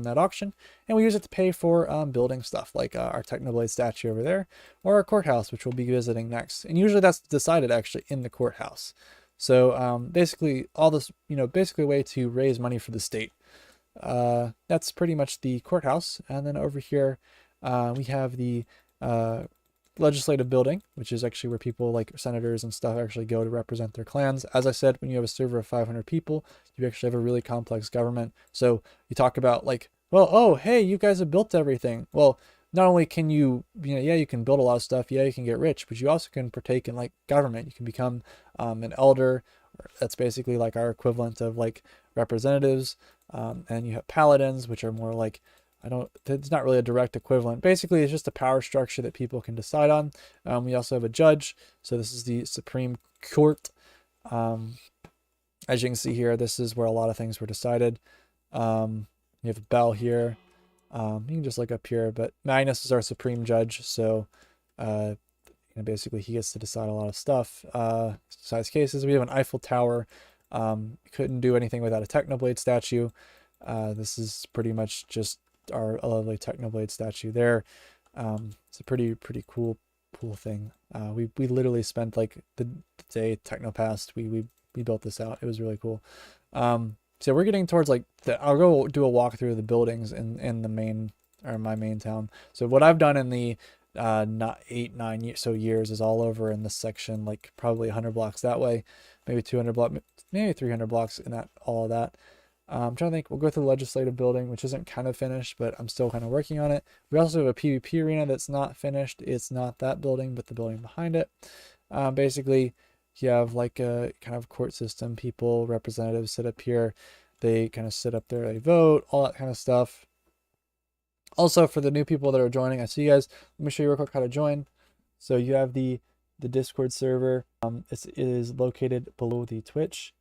from that auction, and we use it to pay for building stuff like our Technoblade statue over there, or our courthouse, which we'll be visiting next. And usually that's decided actually in the courthouse. So basically all this, basically a way to raise money for the state. That's pretty much the courthouse. And then over here we have the legislative building, which is actually where people like senators and stuff actually go to represent their clans. As I said, when you have a server of 500 people, you actually have a really complex government. So you talk about like, well, oh, hey, you guys have built everything. Well, not only can you, yeah, you can build a lot of stuff. Yeah, you can get rich, but you also can partake in like government. You can become an elder. That's basically like our equivalent of like representatives. And you have paladins, which are more like, it's not really a direct equivalent. Basically, it's just a power structure that people can decide on. We also have a judge. So this is the Supreme Court. As you can see here, this is where a lot of things were decided. You have a bell here. You can just look up here, but Magnus is our Supreme Judge. So basically he gets to decide a lot of stuff, decides cases. We have an Eiffel Tower. Couldn't do anything without a Technoblade statue. This is pretty much just our lovely Technoblade statue there. It's a pretty cool thing. We literally spent like the day Technopast. We built this out. It was really cool. So we're getting towards like I'll go do a walkthrough of the buildings in the main, or my main town. So what I've done in the not 8-9 so years is all over in this section, like probably 100 blocks that way, maybe 200 blocks, maybe 300 blocks in that, all of that. I'm trying to think. We'll go through the legislative building, which isn't kind of finished, but I'm still kind of working on it. We also have a PvP arena that's not finished. It's not that building, but the building behind it. Basically, you have like a kind of court system. People, representatives sit up here. They kind of sit up there, they vote, all that kind of stuff. Also, for the new people that are joining, I see you guys. Let me show you real quick how to join. So you have the Discord server. It is located below the Twitch.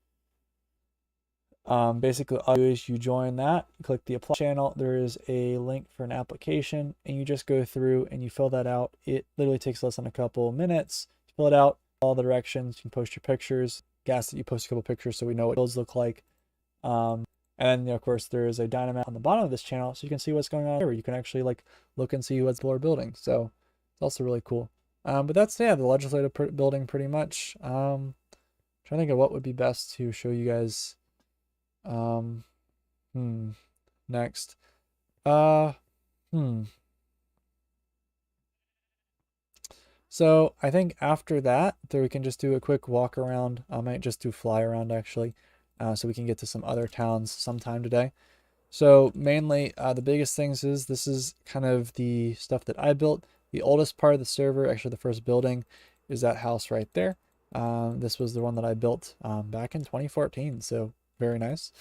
Basically all you do is you join that, click the apply channel. There is a link for an application, and you just go through and you fill that out. It literally takes less than a couple minutes. You fill it out, all the directions. You can post your pictures. Gas that you post a couple pictures so we know what builds look like. And then of course there is a dynamite on the bottom of this channel, so you can see what's going on there. You can actually like look and see what's people are building. So it's also really cool. But that's, yeah, the legislative building pretty much. Trying to think of what would be best to show you guys. Next. So I think after that, we can just do a quick walk around. I might just do fly around actually, so we can get to some other towns sometime today. So mainly, the biggest things is this is kind of the stuff that I built. The oldest part of the server, actually the first building, is that house right there. This was the one that I built back in 2014. So very nice.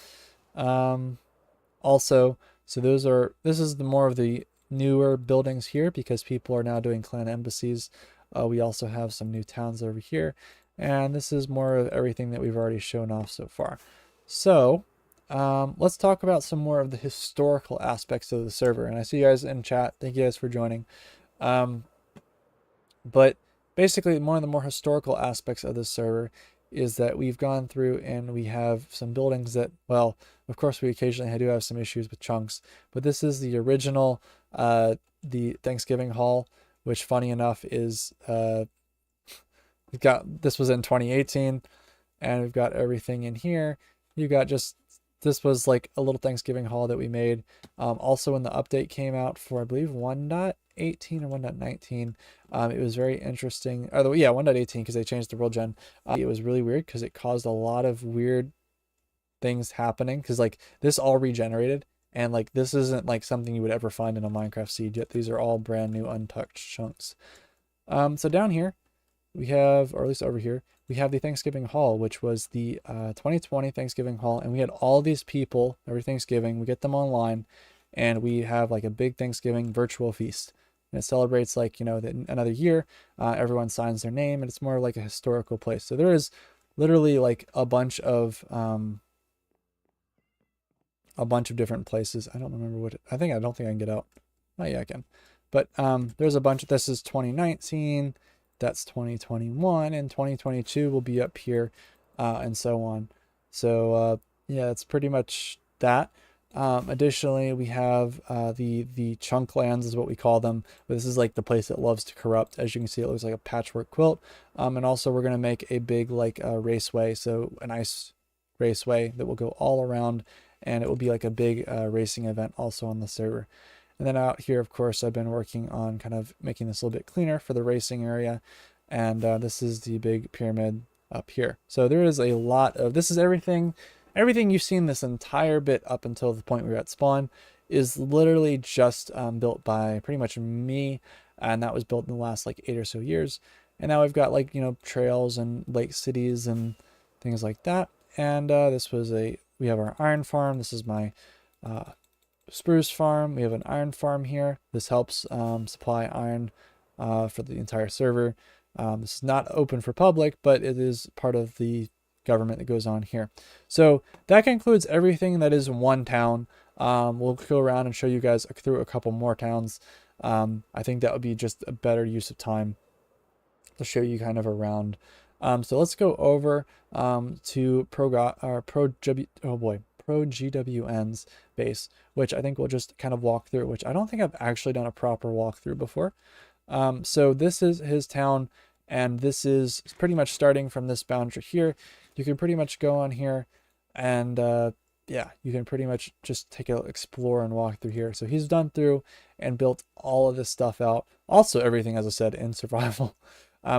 Also, so this is the more of the newer buildings here because people are now doing clan embassies. We also have some new towns over here, and this is more of everything that we've already shown off so far. So let's talk about some more of the historical aspects of the server. And I see you guys in chat. Thank you guys for joining. But basically, one of the more historical aspects of this server is that we've gone through and we have some buildings that, well, of course we occasionally do have some issues with chunks, but this is the original, the Thanksgiving Hall, which funny enough is, this was in 2018, and we've got everything in here. You got this was like a little Thanksgiving Hall that we made. Also when the update came out for, I believe 1.18 or 1.19, it was very interesting. Or yeah, 1.18 because they changed the world gen. It was really weird because it caused a lot of weird things happening because like this all regenerated, and like this isn't like something you would ever find in a Minecraft seed yet. These are all brand new untouched chunks. So down here we have, or at least over here, we have the Thanksgiving Hall, which was the 2020 Thanksgiving Hall, and we had all these people every Thanksgiving. We get them online, and we have like a big Thanksgiving virtual feast. And it celebrates like, another year. Everyone signs their name, and it's more like a historical place. So there is literally like a bunch of different places. I don't remember what I don't think I can get out. Oh yeah, I can. But there's a bunch of, this is 2019, that's 2021, and 2022 will be up here, and so on. So yeah, it's pretty much that. Additionally, we have the chunk lands is what we call them. But this is like the place that loves to corrupt. As you can see, it looks like a patchwork quilt. And also we're going to make a big like raceway, so a nice raceway that will go all around, and it will be like a big racing event also on the server. And then out here, of course, I've been working on kind of making this a little bit cleaner for the racing area. And this is the big pyramid up here. So there is a lot of, this is everything you've seen this entire bit up until the point we were at spawn is literally just built by pretty much me. And that was built in the last like 8 or so years. And now we've got like, you know, trails and lake cities and things like that. And this was we have our iron farm. This is my spruce farm. We have an iron farm here. This helps supply iron for the entire server. This is not open for public, but it is part of the government that goes on here. So that concludes everything that is one town. We'll go around and show you guys through a couple more towns. I think that would be just a better use of time to show you kind of around. So let's go over to ProGWN's base, which I think we'll just kind of walk through, which I don't think I've actually done a proper walkthrough before. So this is his town, and this is pretty much starting from this boundary here. You can pretty much go on here, and yeah, you can pretty much just take a explore and walk through here. So he's done through and built all of this stuff out. Also everything, as I said, in survival.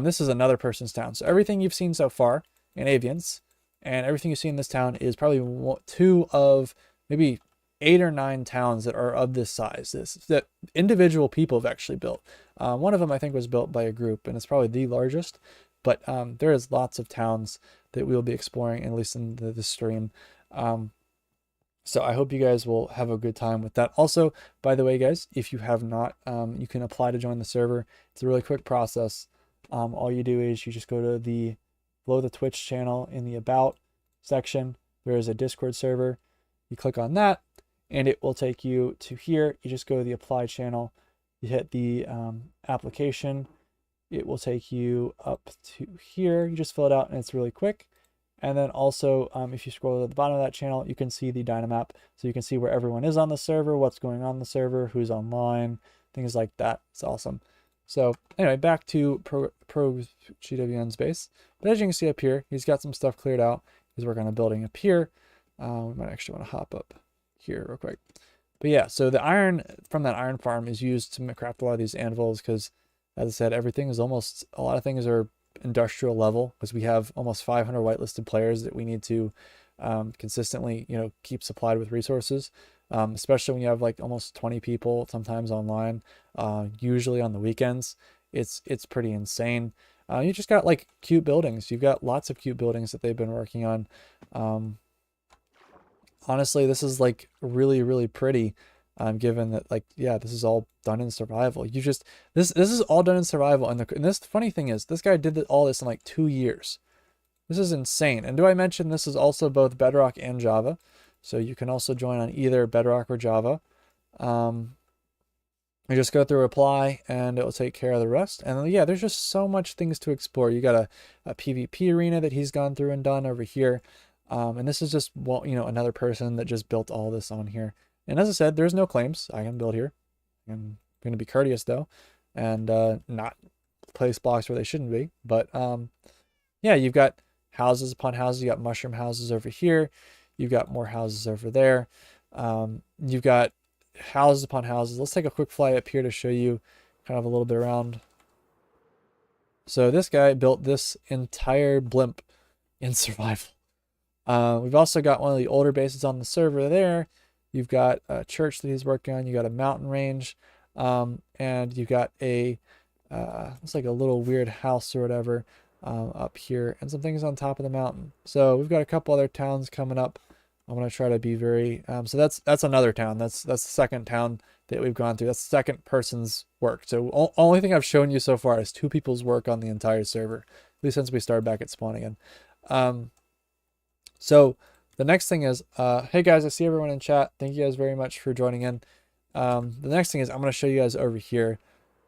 This is another person's town. So everything you've seen so far in Avience and everything you see in this town is probably 2 of maybe 8 or 9 towns that are of this size. That individual people have actually built. One of them I think was built by a group, and it's probably the largest. But there is lots of towns that we'll be exploring, at least in the stream. So I hope you guys will have a good time with that. Also, by the way, guys, if you have not, you can apply to join the server. It's a really quick process. All you do is you just go to below the Twitch channel in the About section. There is a Discord server. You click on that, and it will take you to here. You just go to the Apply channel. You hit the application. It will take you up to here. You just fill it out, and it's really quick. And then also, if you scroll to the bottom of that channel, you can see the Dynamap. So you can see where everyone is on the server, what's going on the server, who's online, things like that. It's awesome. So anyway, back to ProGWN's base. But as you can see up here, he's got some stuff cleared out. He's working on a building up here. We might actually want to hop up here real quick. But yeah, so the iron from that iron farm is used to craft a lot of these anvils because, as I said, everything is almost, a lot of things are industrial level because we have almost 500 whitelisted players that we need to consistently, you know, keep supplied with resources. Especially when you have like almost 20 people sometimes online, usually on the weekends. It's pretty insane. You just got like cute buildings. You've got lots of cute buildings that they've been working on. Honestly, this is like really, really pretty. Given that, like, yeah, this is all done in survival. You just, this is all done in survival. And this funny thing is, this guy did all this in like 2 years. This is insane. And do I mention this is also both Bedrock and Java? So you can also join on either Bedrock or Java. You just go through apply, and it will take care of the rest. And yeah, there's just so much things to explore. You got a PvP arena that he's gone through and done over here. And this is just, well, you know, another person that just built all this on here. And as I said, there's no claims. I can build here. I'm going to be courteous though, and not place blocks where they shouldn't be. But yeah, you've got houses upon houses. You got mushroom houses over here. You've got more houses over there. You've got houses upon houses. Let's take a quick fly up here to show you kind of a little bit around. So this guy built this entire blimp in survival. We've also got one of the older bases on the server there. You've got a church that he's working on. You got a mountain range, and you've got a looks like a little weird house or whatever up here, and some things on top of the mountain. So we've got a couple other towns coming up. I'm gonna try to be very. So that's another town. That's the second town that we've gone through. That's the second person's work. So only thing I've shown you so far is 2 people's work on the entire server, at least since we started back at spawn again. So the next thing is, hey guys, I see everyone in chat. Thank you guys very much for joining in. The next thing is I'm going to show you guys over here.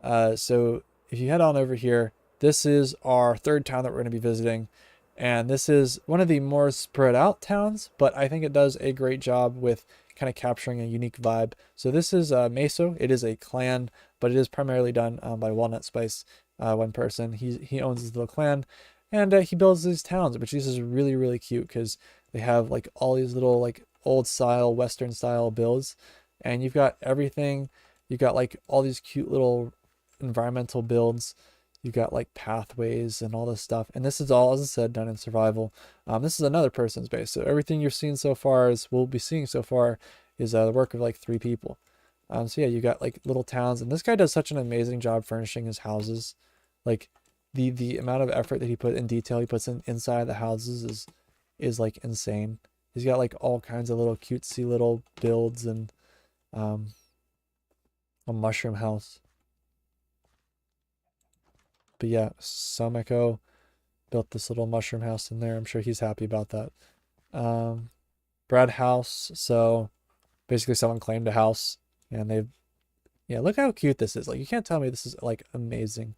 So if you head on over here, this is our 3rd town that we're going to be visiting. And this is one of the more spread out towns, but I think it does a great job with kind of capturing a unique vibe. So this is Meso. It is a clan, but it is primarily done by Walnut Spice, one person. He owns his little clan, and he builds these towns, which is really, really cute because they have like all these little like old style, Western style builds, and you've got everything. You've got like all these cute little environmental builds. You've got like pathways and all this stuff. And this is all, as I said, done in survival. This is another person's base. So everything you've seen so far we'll be seeing so far is the work of like 3 people. So yeah, you got like little towns, and this guy does such an amazing job furnishing his houses. Like the amount of effort that he put in detail he puts in inside the houses is like insane. He's got like all kinds of little cutesy little builds, and a mushroom house. But yeah, Sameko built this little mushroom house in there. I'm sure he's happy about that. Bread house. So basically someone claimed a house, and yeah, look how cute this is. Like, you can't tell me this is like amazing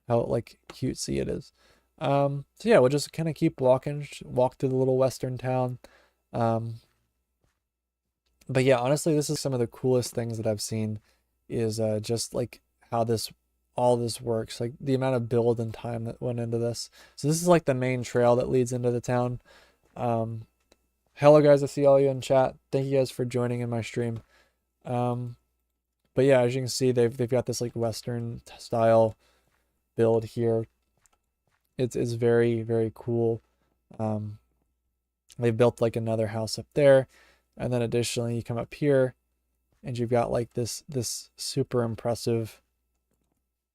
how like cutesy it is. So yeah, we'll just kind of keep walk through the little western town. But yeah, honestly, this is some of the coolest things that I've seen is just like how all this works, like the amount of build and time that went into this. So this is like the main trail that leads into the town. Hello guys, I see all you in chat. Thank you guys for joining in my stream. But yeah, as you can see, they've got this like Western style build here. It's very, very cool. They've built like another house up there, and then additionally you come up here and you've got like this super impressive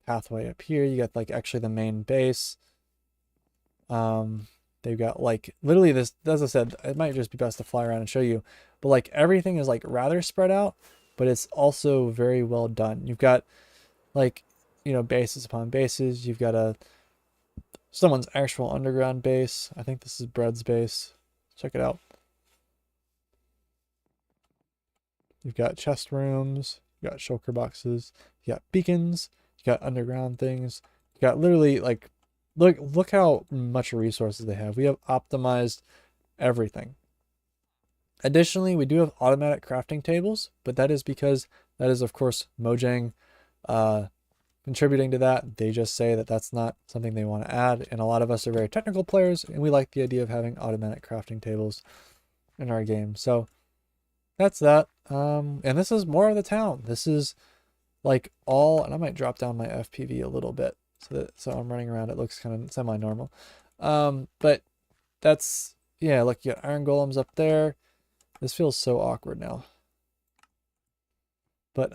pathway up here. You got like actually the main base. They've got like literally this, as I said, it might just be best to fly around and show you, but like everything is like rather spread out, but it's also very well done. You've got like, you know, bases upon bases. You've got someone's actual underground base. I think this is Bread's base. Check it out. You've got chest rooms, you got shulker boxes, you got beacons, you got underground things. You got literally like, look how much resources they have. We have optimized everything. Additionally, we do have automatic crafting tables, but that is because that is of course Mojang contributing to that. They just say that that's not something they want to add, and a lot of us are very technical players, and we like the idea of having automatic crafting tables in our game. So that's that. And this is more of the town. This is like all, and I might drop down my FPV a little bit so I'm running around, it looks kind of semi-normal. But that's, yeah, look, you got iron golems up there. This feels so awkward now. But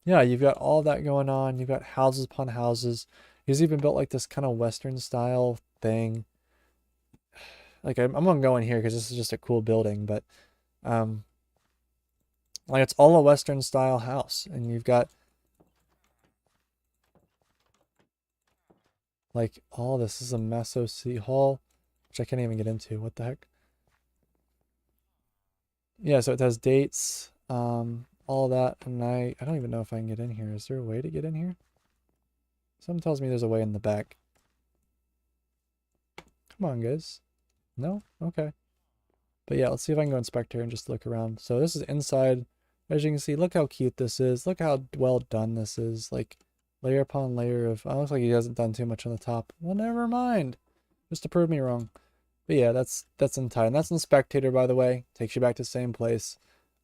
yeah, you've got all that going on. You've got houses upon houses. He's even built like this kind of Western style thing. Like I'm gonna go in here because this is just a cool building, but like it's all a Western style house, and you've got like all this is a Meso City Hall, which I can't even get into. What the heck? Yeah, so it has dates, all that, and I don't even know if I can get in here. Is there a way to get in here? Something tells me there's a way in the back. Come on, guys. No? Okay. But yeah, let's see if I can go inspect here and just look around. So this is inside. As you can see, look how cute this is. Look how well done this is. Like layer upon layer of, oh, looks like he hasn't done too much on the top. Well, never mind. Just to prove me wrong. But yeah, that's in time. That's in Spectator, by the way. Takes you back to the same place.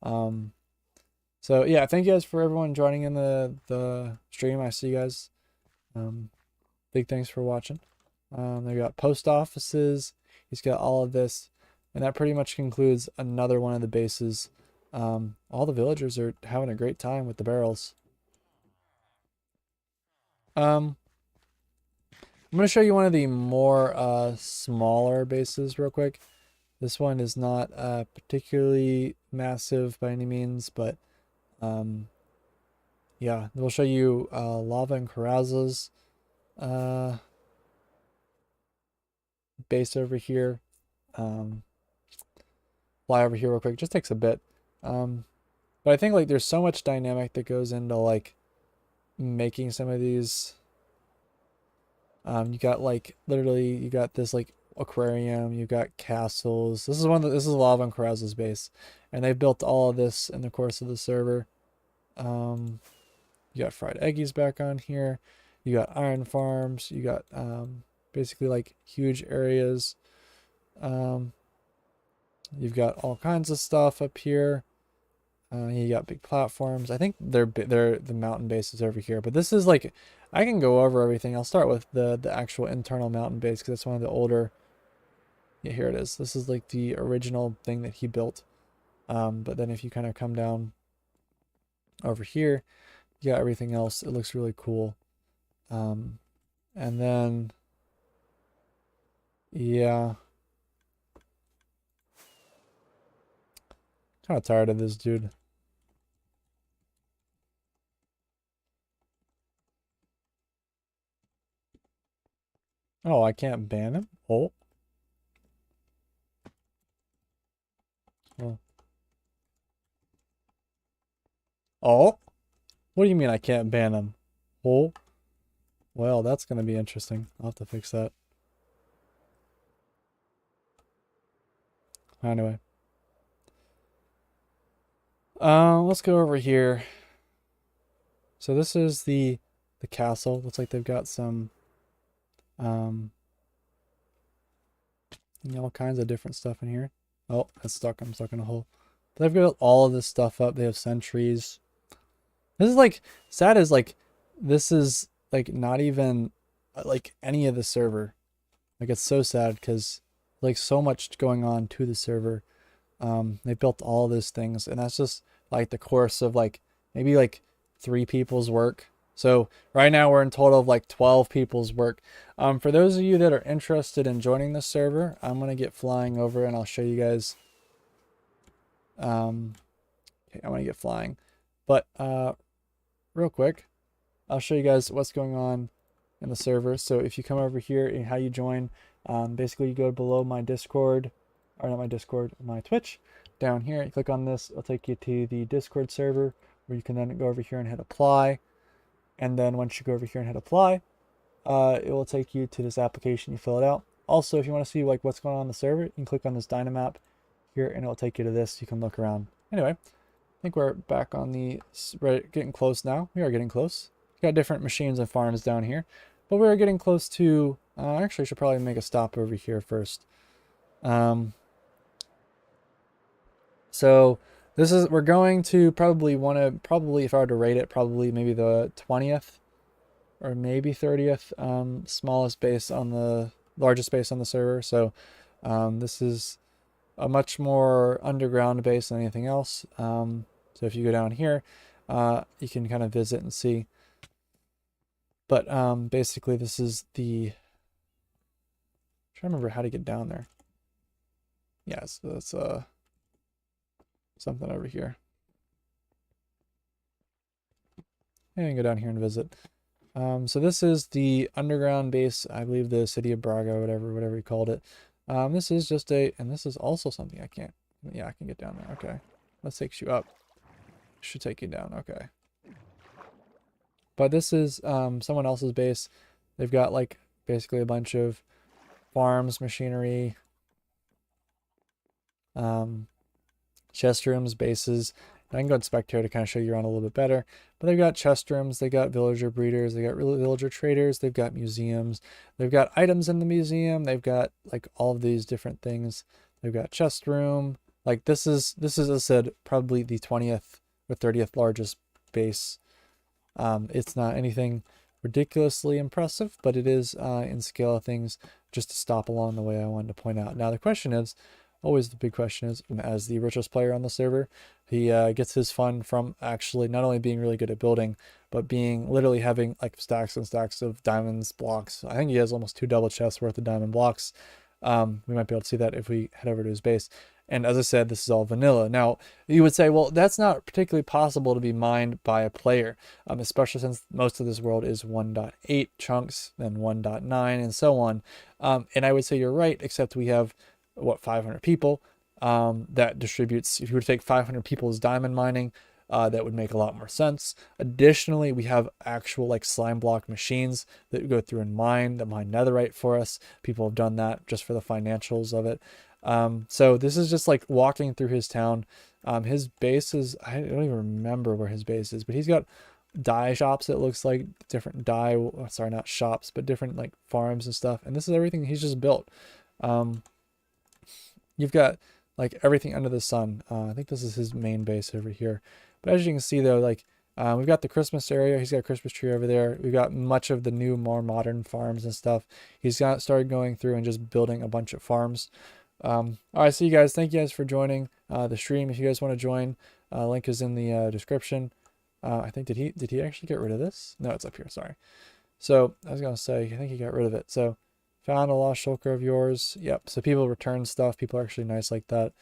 So yeah, thank you guys for everyone joining in the stream. I see you guys. Big thanks for watching. They've got post offices. He's got all of this. And that pretty much concludes another one of the bases. All the villagers are having a great time with the barrels. I'm going to show you one of the more smaller bases real quick. This one is not particularly massive by any means, but yeah, we'll show you Lava and Karaza's base over here. Fly over here real quick. Just takes a bit. But I think like there's so much dynamic that goes into like making some of these. You got like literally you got this like aquarium, you've got castles. This is Lava and Carouse's base, and they've built all of this in the course of the server. You got fried eggies back on here. You got iron farms. You got basically like huge areas. You've got all kinds of stuff up here. You got big platforms. I think they're the mountain base is over here, but this is like, I can go over everything. I'll start with the actual internal mountain base because it's one of the older. Yeah, here it is. This is like the original thing that he built. But then if you kind of come down over here, you got everything else. It looks really cool. And then, yeah. Kind of tired of this dude. Oh, I can't ban him? Oh. Oh. Oh. What do you mean I can't ban him? Oh. Well, that's going to be interesting. I'll have to fix that. Anyway. Let's go over here. So this is the castle. Looks like they've got some all kinds of different stuff in here. Oh, that's stuck. I'm stuck in a hole. But they've got all of this stuff up. They have sentries. This is like, sad is like, this is like not even like any of the server. Like it's so sad because like so much going on to the server. They built all these things, and that's just like the course of like maybe like 3 people's work. So right now we're in total of like 12 people's work. For those of you that are interested in joining the server, I'm gonna get flying over and I'll show you guys. Okay, I'm gonna get flying, but real quick, I'll show you guys what's going on in the server. So if you come over here and how you join, basically you go below my Discord, or not my Discord, my Twitch. Down here, you click on this, it'll take you to the Discord server where you can then go over here and hit apply. And then once you go over here and hit apply, it will take you to this application. You fill it out. Also, if you want to see like what's going on in the server, you can click on this Dynamap here and it will take you to this. You can look around. Anyway, I think we're back on the, right, getting close now. We are getting close. Got different machines and farms down here, but we are getting close to, actually I should probably make a stop over here first. So this is, we're going to probably if I were to rate it, probably maybe the 20th or maybe 30th smallest base on the largest base on the server. So this is a much more underground base than anything else. So if you go down here, you can kind of visit and see. But basically this is the, I'm trying to remember how to get down there. Yeah, so that's something over here. And go down here and visit. So this is the underground base, I believe the city of Braga, whatever you called it. This is just and this is also something I can't, yeah, I can get down there. Okay. That takes you up. Should take you down. Okay. But this is someone else's base. They've got like basically a bunch of farms, machinery, chest rooms, bases. And I can go inspect here to kind of show you around a little bit better. But they've got chest rooms, they got villager breeders, they got villager traders, they've got museums, they've got items in the museum, they've got like all of these different things. They've got chest room. Like this is as I said, probably the 20th or 30th largest base. It's not anything ridiculously impressive, but it is in scale of things. Just to stop along the way, I wanted to point out. Now the question is, always the big question is, as the richest player on the server, he gets his fun from actually not only being really good at building, but being literally having like stacks and stacks of diamonds blocks. I think he has almost 2 double chests worth of diamond blocks. We might be able to see that if we head over to his base. And as I said, this is all vanilla. Now, you would say, well, that's not particularly possible to be mined by a player, especially since most of this world is 1.8 chunks, then 1.9, and so on. And I would say you're right, except we have, what, 500 people that distributes. If you were to take 500 people's diamond mining, that would make a lot more sense. Additionally, we have actual like slime block machines that go through and mine netherite for us. People have done that just for the financials of it. So this is just like walking through his town. His base is, I don't even remember where his base is, but he's got dye shops, it looks like, different dye, sorry, not shops, but different like farms and stuff. And this is everything he's just built. You've got like everything under the sun. I think this is his main base over here. But as you can see though, like we've got the Christmas area. He's got a Christmas tree over there. We've got much of the new, more modern farms and stuff. He's got started going through and just building a bunch of farms. All right, so you guys, thank you guys for joining the stream. If you guys want to join, link is in the description. I think did he actually get rid of this? No, it's up here. Sorry. So I was gonna say I think he got rid of it. So found a lost shulker of yours. Yep. So people return stuff. People are actually nice like that.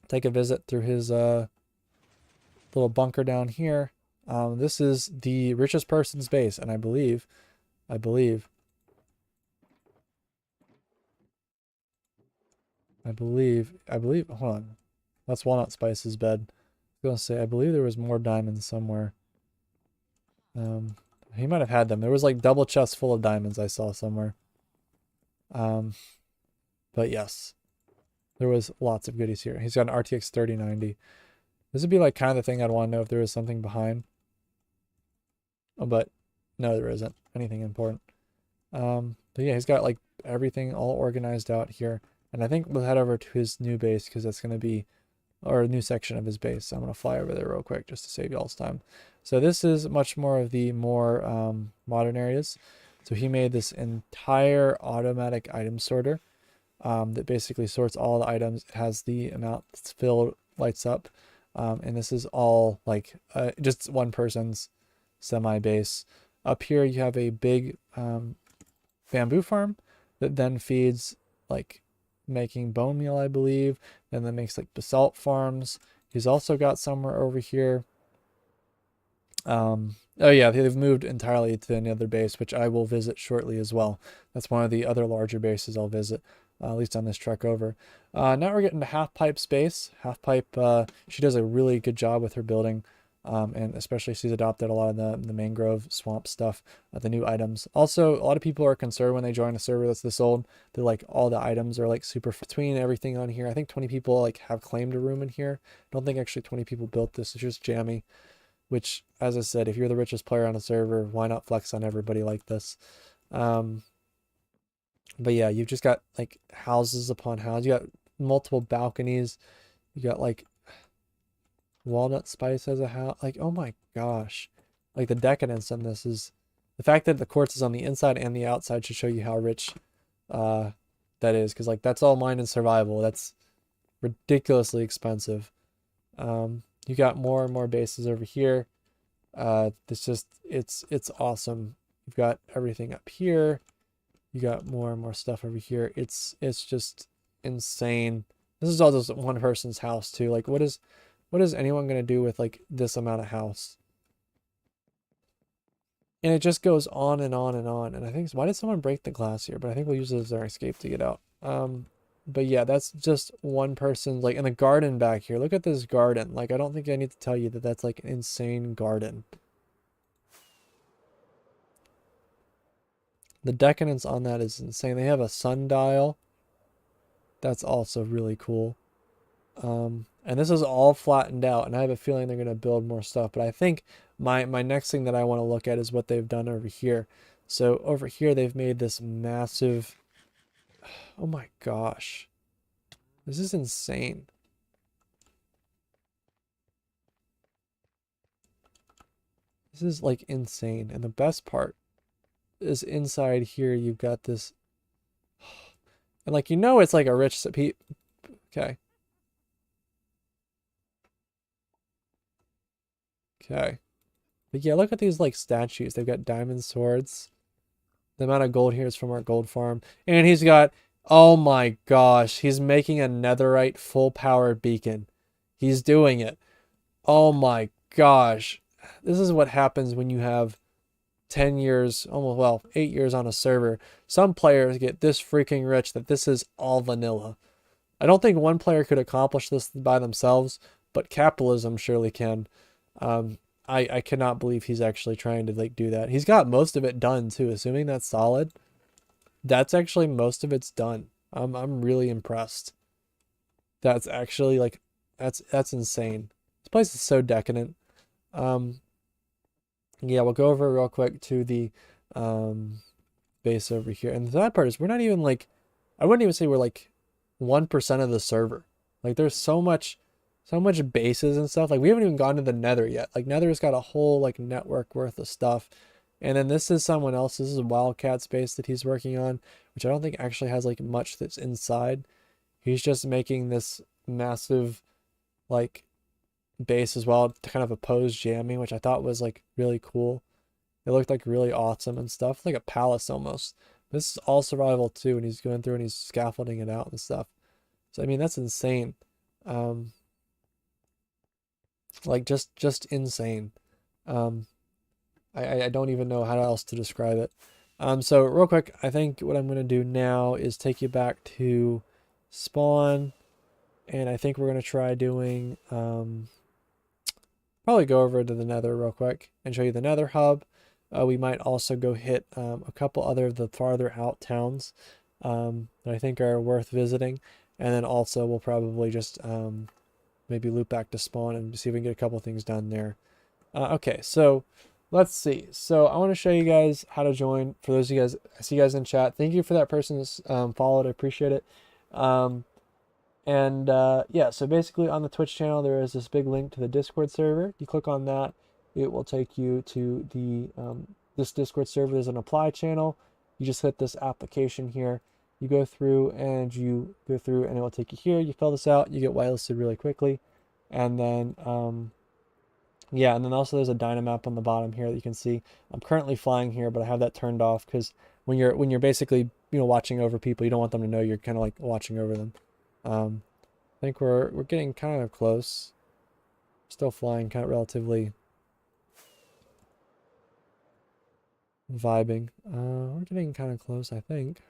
Take a visit through his little bunker down here. This is the richest person's base, and I believe. Hold on. That's Walnut Spice's bed. I was gonna say I believe there was more diamonds somewhere. He might have had them. There was like double chests full of diamonds I saw somewhere. But yes, there was lots of goodies here. He's got an RTX 3090. This would be like kind of the thing I'd want to know if there was something behind. Oh, but no, there isn't anything important. But yeah, he's got like everything all organized out here. And I think we'll head over to his new base because that's going to be, or a new section of his base. So I'm going to fly over there real quick just to save y'all's time. So this is much more of the more modern areas. So he made this entire automatic item sorter that basically sorts all the items. It has the amount that's filled, lights up. And this is all like just one person's semi base. Up here you have a big bamboo farm that then feeds like making bone meal, I believe. Then that makes like basalt farms. He's also got somewhere over here. Oh yeah, they've moved entirely to another base, which I will visit shortly as well. That's one of the other larger bases I'll visit, at least on this trek over. Now we're getting to Half Pipe's base. Half Pipe, she does a really good job with her building. And especially she's adopted a lot of the mangrove swamp stuff, the new items. Also, a lot of people are concerned when they join a server that's this old. They're like, all the items are like super between everything on here. I think 20 people like have claimed a room in here. I don't think actually 20 people built this. It's just jammy, which, as I said, if you're the richest player on a server, why not flex on everybody like this? But yeah, you've just got like houses upon houses. You got multiple balconies. You got like Walnut Spice as a house. Like, oh my gosh. Like the decadence in this is the fact that the quartz is on the inside and the outside should show you how rich that is. Because like that's all mined in survival. That's ridiculously expensive. You got more and more bases over here. It's awesome. You've got everything up here. You got more and more stuff over here. It's just insane. This is all just one person's house too. Like what is anyone going to do with like this amount of house? And it just goes on and on and on. And I think, why did someone break the glass here? But I think we'll use it as our escape to get out. But yeah, that's just one person. Like in the garden back here, look at this garden. Like, I don't think I need to tell you that that's like an insane garden. The decadence on that is insane. They have a sundial. That's also really cool. And this is all flattened out, and I have a feeling they're going to build more stuff. But I think my next thing that I want to look at is what they've done over here. So over here, they've made this massive... Oh my gosh. This is insane. This is like insane. And the best part is inside here, you've got this... And like, you know, it's like a rich... Okay. Okay. But yeah, look at these like statues. They've got diamond swords. The amount of gold here is from our gold farm. And he's got, oh my gosh, he's making a netherite full power beacon. He's doing it. Oh my gosh. This is what happens when you have 10 years, almost, well, 8 years on a server. Some players get this freaking rich that this is all vanilla. I don't think one player could accomplish this by themselves, but capitalism surely can. I cannot believe he's actually trying to like do that. He's got most of it done too, assuming that's solid. That's actually most of it's done. I'm really impressed. That's actually like that's insane. This place is so decadent. Yeah, we'll go over real quick to the base over here. And the sad part is we're not even like, I wouldn't even say we're like 1% of the server. Like there's so much bases and stuff. Like we haven't even gone to the Nether yet. Like Nether's got a whole like network worth of stuff. And then this is someone else. This is Wildcat's base that he's working on, which I don't think actually has like much that's inside. He's just making this massive like base as well to kind of oppose jamming, which I thought was like really cool. It looked like really awesome and stuff, like a palace almost. This is all survival too, and he's going through and he's scaffolding it out and stuff. So I mean that's insane. Like just insane. Um, I don't even know how else to describe it. So real quick, I think what I'm gonna do now is take you back to spawn, and I think we're gonna try doing probably go over to the Nether real quick and show you the Nether hub. We might also go hit a couple other of the farther out towns that I think are worth visiting, and then also we'll probably just maybe loop back to spawn and see if we can get a couple things done there. Okay, so let's see. So I want to show you guys how to join. For those of you guys, I see you guys in chat. Thank you for that person that's followed. I appreciate it. Yeah, so basically on the Twitch channel, there is this big link to the Discord server. You click on that, it will take you to the this Discord server. There's an apply channel. You just hit this application here. You go through and it will take you here. You fill this out, you get whitelisted really quickly. And then, yeah, and then also there's a dynamap on the bottom here that you can see. I'm currently flying here, but I have that turned off because when you're basically, watching over people, you don't want them to know you're kind of like watching over them. I think we're getting kind of close. Still flying, kind of relatively vibing. We're getting kind of close, I think.